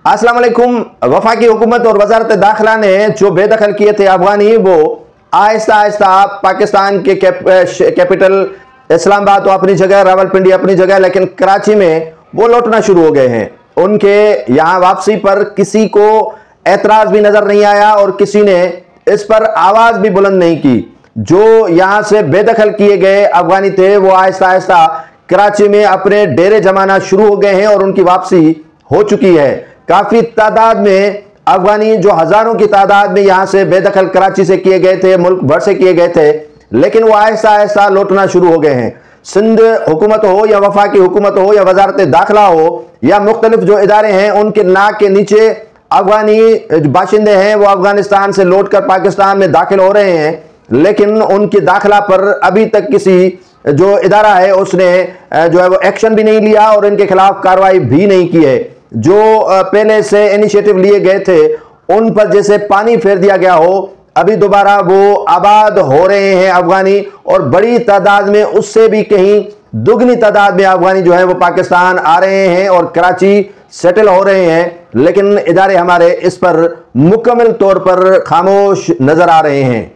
अस्सलाम वालेकुम। वफाकी हुकूमत और वजारत दाखिला ने जो बेदखल किए थे अफगानी, वो आहिस्ता आहिस्ता पाकिस्तान के कैपिटल इस्लामाबाद तो अपनी जगह, रावलपिंडी अपनी जगह, लेकिन कराची में वो लौटना शुरू हो गए हैं। उनके यहाँ वापसी पर किसी को एतराज भी नजर नहीं आया और किसी ने इस पर आवाज भी बुलंद नहीं की। जो यहां से बेदखल किए गए अफगानी थे वो आहिस्ता आहिस्ता कराची में अपने डेरे जमाना शुरू हो गए हैं और उनकी वापसी हो चुकी है। काफी तादाद में अफगानी जो हजारों की तादाद में यहां से बेदखल कराची से किए गए थे, मुल्क भर से किए गए थे, लेकिन वो आहिस्ता आहिस्ता लौटना शुरू हो गए हैं। सिंध हुकूमत हो या वफाकी हुकूमत हो या वजारत दाखिला हो या मुख्तलिफ जो इदारे हैं, उनके नाक के नीचे अफगानी बाशिंदे हैं वो अफगानिस्तान से लौटकर पाकिस्तान में दाखिल हो रहे हैं, लेकिन उनकी दाखिला पर अभी तक किसी जो इदारा है उसने जो है वो एक्शन भी नहीं लिया और इनके खिलाफ कार्रवाई भी नहीं की है। जो पहले से इनिशिएटिव लिए गए थे उन पर जैसे पानी फेर दिया गया हो, अभी दोबारा वो आबाद हो रहे हैं अफगानी, और बड़ी तादाद में, उससे भी कहीं दुगनी तादाद में अफगानी जो है वो पाकिस्तान आ रहे हैं और कराची सेटल हो रहे हैं। लेकिन इदारे हमारे इस पर मुकम्मल तौर पर खामोश नजर आ रहे हैं।